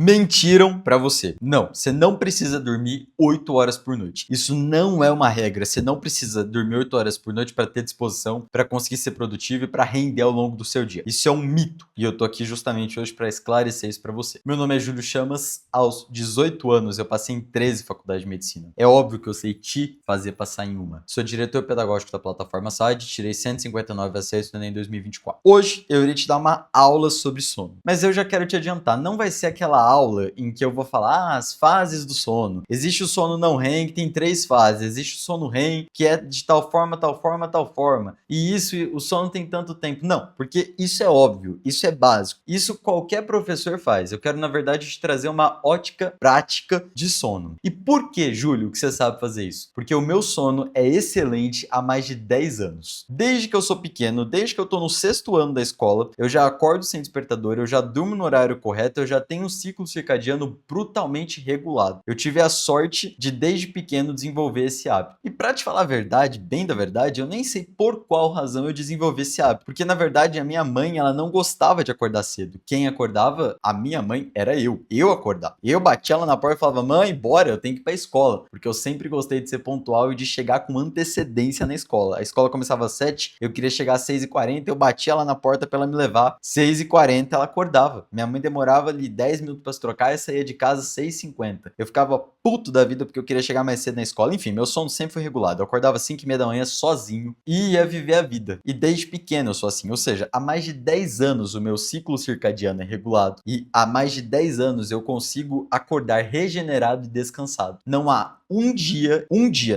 Mentiram pra você. Não, você não precisa dormir 8 horas por noite. Isso não é uma regra. Você não precisa dormir 8 horas por noite para ter disposição, para conseguir ser produtivo e para render ao longo do seu dia. Isso é um mito. E eu tô aqui justamente hoje para esclarecer isso para você. Meu nome é Júlio Chamas. Aos 18 anos eu passei em 13 faculdades de medicina. É óbvio que eu sei te fazer passar em uma. Sou diretor pedagógico da plataforma SAD, tirei 159 acessos no Enem 2024. Hoje eu irei te dar uma aula sobre sono. Mas eu já quero te adiantar, não vai ser aquela aula em que eu vou falar as fases do sono. Existe o sono não REM, que tem 3 fases. Existe o sono REM, que é de tal forma, tal forma, tal forma. E isso, o sono tem tanto tempo. Não, porque isso é óbvio, isso é básico. Isso qualquer professor faz. Eu quero, na verdade, te trazer uma ótica prática de sono. E por que, Júlio, que você sabe fazer isso? Porque o meu sono é excelente há mais de 10 anos. Desde que eu sou pequeno, desde que eu tô no 6º ano da escola, eu já acordo sem despertador, eu já durmo no horário correto, eu já tenho um ciclo circadiano brutalmente regulado. Eu tive a sorte de, desde pequeno, desenvolver esse hábito. E pra te falar a verdade, bem da verdade, eu nem sei por qual razão eu desenvolvi esse hábito. Porque, na verdade, a minha mãe, ela não gostava de acordar cedo. Quem acordava, a minha mãe, era eu. Eu acordava. Eu batia ela na porta e falava, mãe, bora, eu tenho que ir pra escola. Porque eu sempre gostei de ser pontual e de chegar com antecedência na escola. A escola começava às 7, eu queria chegar às 6h40, eu batia lá na porta pra ela me levar. 6h40 ela acordava. Minha mãe demorava ali 10 minutos pra se trocar e saía de casa às 6h50. Eu ficava puto da vida porque eu queria chegar mais cedo na escola. Enfim, meu sono sempre foi regulado. Eu acordava às 5h30 da manhã sozinho e ia viver a vida. E desde pequeno eu sou assim. Ou seja, há mais de 10 anos o meu ciclo circadiano é regulado. E há mais de 10 anos eu consigo acordar regenerado e descansado. Não há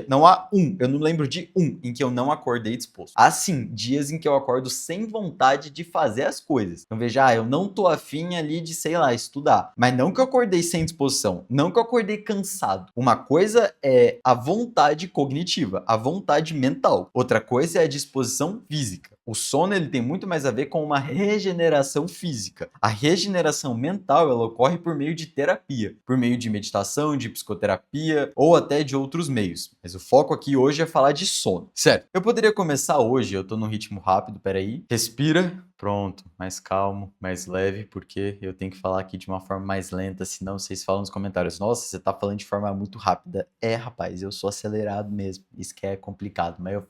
não há eu não lembro de em que eu não acordei disposto. Há sim dias em que eu acordo sem vontade de fazer as coisas. Então veja, eu não tô afim ali de, sei lá, estudar. Mas não que eu acordei sem disposição, não que eu acordei cansado. Uma coisa é a vontade cognitiva, a vontade mental. Outra coisa é a disposição física. O sono ele tem muito mais a ver com uma regeneração física. A regeneração mental ela ocorre por meio de terapia, por meio de meditação, de psicoterapia ou até de outros meios. Mas o foco aqui hoje é falar de sono. Certo, eu poderia começar hoje, eu tô num ritmo rápido, peraí. Respira. Pronto, mais calmo, mais leve, porque eu tenho que falar aqui de uma forma mais lenta, senão vocês falam nos comentários, nossa, você tá falando de forma muito rápida. É, rapaz, eu sou acelerado mesmo, isso que é complicado, mas eu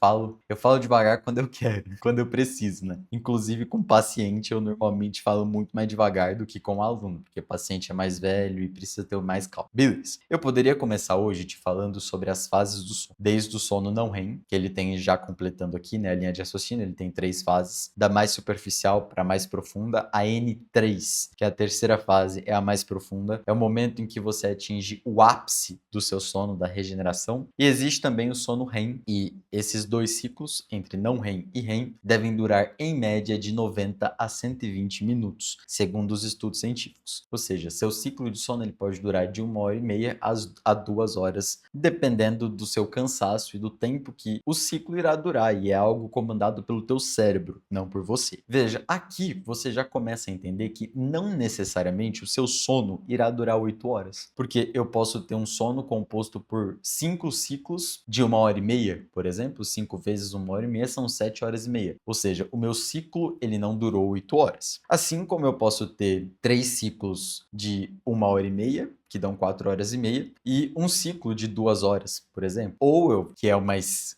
falo devagar quando eu quero, quando eu preciso, né? Inclusive com paciente eu normalmente falo muito mais devagar do que com aluno, porque o paciente é mais velho e precisa ter mais calma. Beleza, eu poderia começar hoje te falando sobre as fases do sono, desde o sono não REM, que ele tem já completando aqui, né, a linha de raciocínio, ele tem 3 fases, da mais superficial para mais profunda, a N3, que é a terceira fase, é a mais profunda, é o momento em que você atinge o ápice do seu sono, da regeneração, e existe também o sono REM, e esses 2 ciclos, entre não REM e REM, devem durar em média de 90 a 120 minutos, segundo os estudos científicos. Ou seja, seu ciclo de sono ele pode durar de 1h30 a 2 horas, dependendo do seu cansaço e do tempo que o ciclo irá durar, e é algo comandado pelo teu cérebro, não por você. Veja, aqui você já começa a entender que não necessariamente o seu sono irá durar 8 horas, porque eu posso ter um sono composto por 5 ciclos de 1h30, por exemplo, 5 vezes 1h30 são 7 horas e meia, ou seja, o meu ciclo ele não durou 8 horas. Assim como eu posso ter 3 ciclos de 1h30, que dão 4 horas e meia, e um ciclo de 2 horas, por exemplo. Ou que é o mais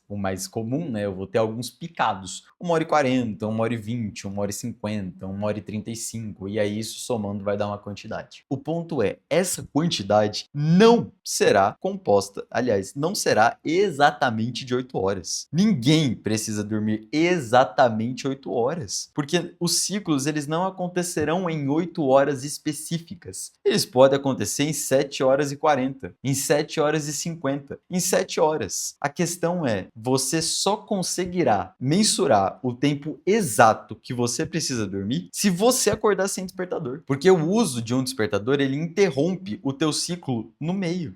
comum, né? Eu vou ter alguns picados. 1h40, 1h20, 1h50, 1h35, e aí isso somando vai dar uma quantidade. O ponto é, essa quantidade não será composta, aliás, não será exatamente de 8 horas. Ninguém precisa dormir exatamente 8 horas, porque os ciclos eles não acontecerão em 8 horas específicas. Eles podem acontecer em 7h40, em 7h50, em 7 horas. A questão é, você só conseguirá mensurar o tempo exato que você precisa dormir se você acordar sem despertador. Porque o uso de um despertador, ele interrompe o teu ciclo no meio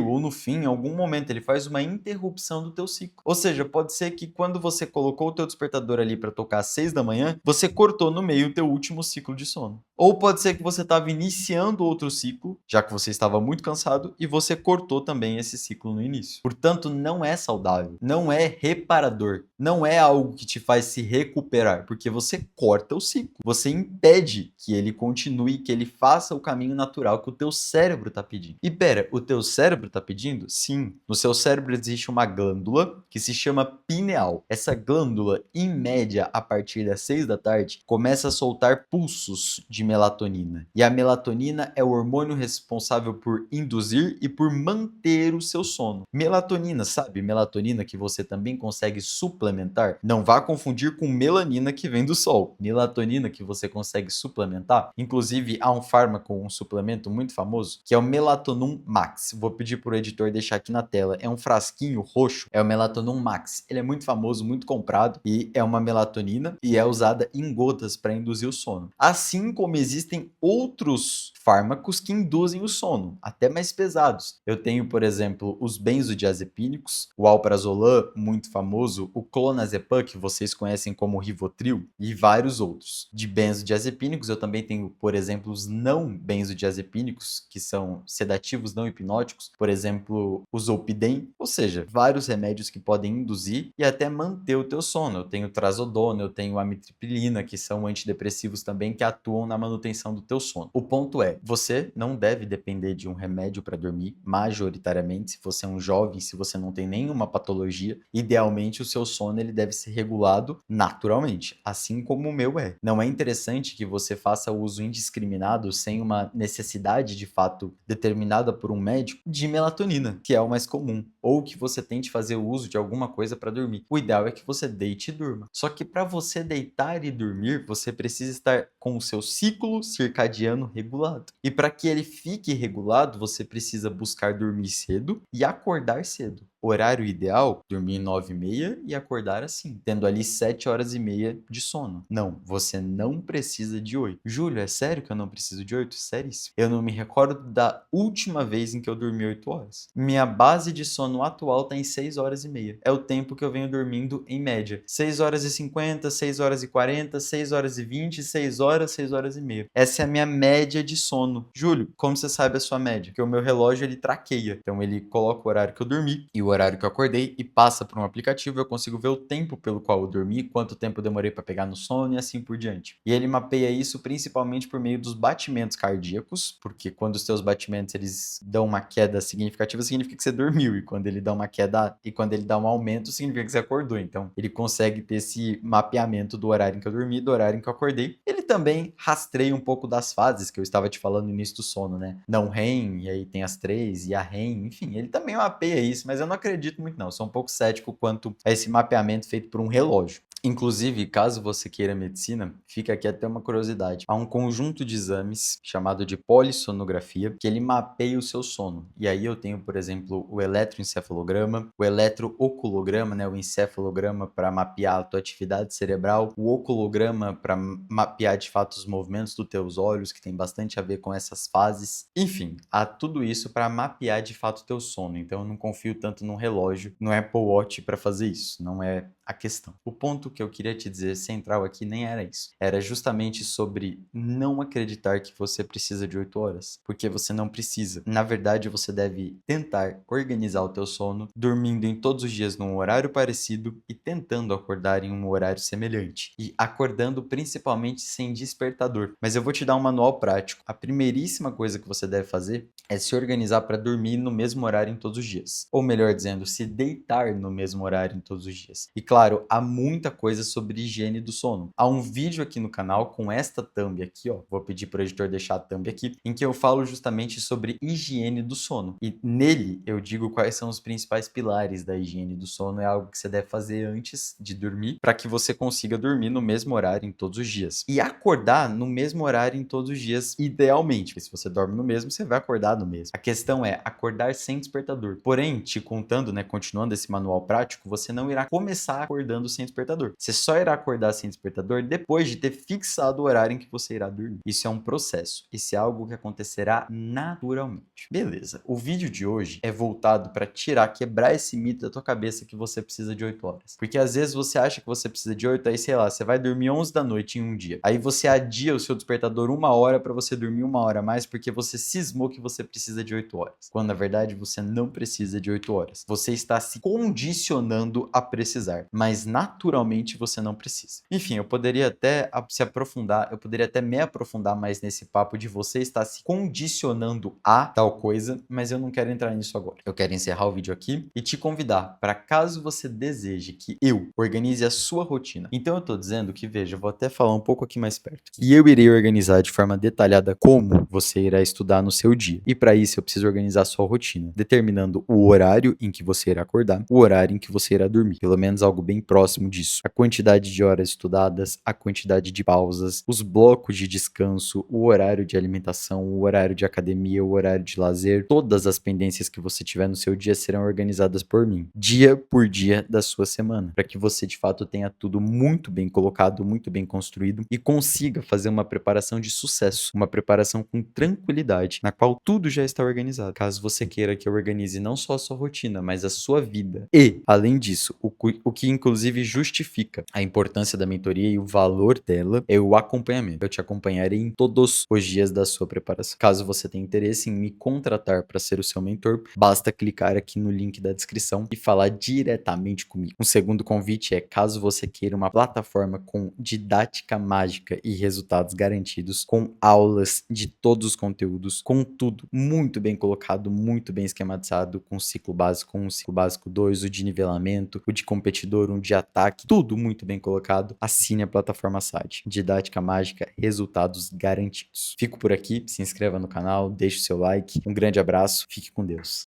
ou no fim, em algum momento, ele faz uma interrupção do teu ciclo. Ou seja, pode ser que quando você colocou o teu despertador ali para tocar às 6 da manhã, você cortou no meio o teu último ciclo de sono. Ou pode ser que você estava iniciando outro ciclo, já que você você estava muito cansado e você cortou também esse ciclo no início. Portanto, não é saudável, não é reparador, não é algo que te faz se recuperar, porque você corta o ciclo, você impede que ele continue, que ele faça o caminho natural que o teu cérebro está pedindo. E pera, o teu cérebro está pedindo? Sim. No seu cérebro existe uma glândula que se chama pineal. Essa glândula, em média, a partir das 6 da tarde, começa a soltar pulsos de melatonina. E a melatonina é o hormônio responsável por induzir e por manter o seu sono. Melatonina, sabe? Melatonina que você também consegue suplementar. Não vá confundir com melanina que vem do sol. Melatonina que você consegue suplementar. Inclusive, há um fármaco, um suplemento muito famoso, que é o Melatonin Max. Vou pedir para o editor deixar aqui na tela. É um frasquinho roxo, é o Melatonin Max. Ele é muito famoso, muito comprado e é uma melatonina e é usada em gotas para induzir o sono. Assim como existem outros fármacos que induzem o sono, até mais pesados. Eu tenho, por exemplo, os benzodiazepínicos, o alprazolam, muito famoso, o clonazepam, que vocês conhecem como Rivotril, e vários outros. De benzodiazepínicos, eu também tenho, por exemplo, os não benzodiazepínicos, que são sedativos não hipnóticos, por exemplo, o Zolpidem, ou seja, vários remédios que podem induzir e até manter o teu sono. Eu tenho trazodona, eu tenho amitriptilina, que são antidepressivos também que atuam na manutenção do teu sono. O ponto é, você não deve depender de um remédio para dormir, majoritariamente, se você é um jovem, se você não tem nenhuma patologia, idealmente o seu sono ele deve ser regulado naturalmente, assim como o meu é. Não é interessante que você faça uso indiscriminado, sem uma necessidade de fato determinada por um médico, de melatonina, que é o mais comum, ou que você tente fazer o uso de alguma coisa para dormir. O ideal é que você deite e durma. Só que para você deitar e dormir, você precisa estar com o seu ciclo circadiano regulado. E para que ele fique regulado, você precisa buscar dormir cedo e acordar cedo. Horário ideal, dormir 9h30 e acordar assim, tendo ali 7h30 de sono. Não, você não precisa de 8. Júlio, é sério que eu não preciso de 8? Seríssimo. Eu não me recordo da última vez em que eu dormi 8 horas. Minha base de sono atual está em 6h30. É o tempo que eu venho dormindo em média. 6h50, 6h40, 6h20, 6 horas, 6h30. Essa é a minha média de sono. Júlio, como você sabe a sua média? Porque o meu relógio ele traqueia. Então ele coloca o horário que eu dormi e o horário que eu acordei e passa para um aplicativo. Eu consigo ver o tempo pelo qual eu dormi, quanto tempo eu demorei para pegar no sono e assim por diante. E ele mapeia isso principalmente por meio dos batimentos cardíacos, porque quando os seus batimentos eles dão uma queda significativa, significa que você dormiu, e quando ele dá uma queda e quando ele dá um aumento, significa que você acordou. Então, ele consegue ter esse mapeamento do horário em que eu dormi, do horário em que eu acordei. Ele também rastreia um pouco das fases que eu estava te falando no início do sono, né? Não REM, e aí tem as 3 e a REM, enfim, ele também mapeia isso, mas eu não acredito muito não. Eu sou um pouco cético quanto a esse mapeamento feito por um relógio. Inclusive, caso você queira medicina, fica aqui até uma curiosidade. Há um conjunto de exames chamado de polissonografia que ele mapeia o seu sono. E aí eu tenho, por exemplo, o eletroencefalograma, o eletrooculograma, né, o encefalograma para mapear a tua atividade cerebral, o oculograma para mapear de fato os movimentos dos teus olhos, que tem bastante a ver com essas fases. Enfim, há tudo isso para mapear de fato o teu sono. Então eu não confio tanto num relógio, no Apple Watch para fazer isso. Não é a questão. O ponto que eu queria te dizer central aqui nem era isso. Era justamente sobre não acreditar que você precisa de 8 horas, porque você não precisa. Na verdade, você deve tentar organizar o teu sono, dormindo em todos os dias num horário parecido e tentando acordar em um horário semelhante. E acordando principalmente sem despertador. Mas eu vou te dar um manual prático. A primeiríssima coisa que você deve fazer é se organizar para dormir no mesmo horário em todos os dias. Ou melhor dizendo, se deitar no mesmo horário em todos os dias. E claro, há muita coisa sobre higiene do sono. Há um vídeo aqui no canal com esta thumb aqui, ó. Vou pedir para o editor deixar a thumb aqui, em que eu falo justamente sobre higiene do sono. E nele eu digo quais são os principais pilares da higiene do sono. É algo que você deve fazer antes de dormir, para que você consiga dormir no mesmo horário em todos os dias. E acordar no mesmo horário em todos os dias, idealmente. Porque se você dorme no mesmo, você vai acordar no mesmo. A questão é acordar sem despertador. Porém, te contando, né, continuando esse manual prático, você não irá começar acordando sem despertador. despertador. Você só irá acordar sem despertador depois de ter fixado o horário em que você irá dormir. Isso é um processo. Isso é algo que acontecerá naturalmente. Beleza. O vídeo de hoje é voltado para quebrar esse mito da tua cabeça que você precisa de 8 horas. Porque às vezes você acha que você precisa de 8, aí sei lá, você vai dormir 11 da noite em um dia. Aí você adia o seu despertador 1 hora para você dormir 1 hora a mais porque você cismou que você precisa de 8 horas. Quando na verdade você não precisa de 8 horas. Você está se condicionando a precisar, mas naturalmente você não precisa. Enfim, eu poderia até se aprofundar, eu poderia até me aprofundar mais nesse papo de você estar se condicionando a tal coisa, mas eu não quero entrar nisso agora. Eu quero encerrar o vídeo aqui e te convidar para, caso você deseje que eu organize a sua rotina. Então eu tô dizendo que, veja, eu vou até falar um pouco aqui mais perto. E eu irei organizar de forma detalhada como você irá estudar no seu dia. E para isso eu preciso organizar a sua rotina, determinando o horário em que você irá acordar, o horário em que você irá dormir, pelo menos algo bem próximo disso. A quantidade de horas estudadas, a quantidade de pausas, os blocos de descanso, o horário de alimentação, o horário de academia, o horário de lazer, todas as pendências que você tiver no seu dia serão organizadas por mim, dia por dia da sua semana, para que você de fato tenha tudo muito bem colocado, muito bem construído e consiga fazer uma preparação de sucesso, uma preparação com tranquilidade, na qual tudo já está organizado. Caso você queira que eu organize não só a sua rotina, mas a sua vida. E, além disso, o que inclusive justifica a importância da mentoria e o valor dela é o acompanhamento. Eu te acompanharei em todos os dias da sua preparação. Caso você tenha interesse em me contratar para ser o seu mentor, basta clicar aqui no link da descrição e falar diretamente comigo. Um segundo convite é, caso você queira uma plataforma com didática mágica e resultados garantidos, com aulas de todos os conteúdos, com tudo muito bem colocado, muito bem esquematizado, com ciclo básico 1, ciclo básico 2, o de nivelamento, o de competidor, um de ataque, tudo muito bem colocado, assine a plataforma SAD. Didática mágica, resultados garantidos. Fico por aqui, se inscreva no canal, deixe o seu like, um grande abraço, fique com Deus.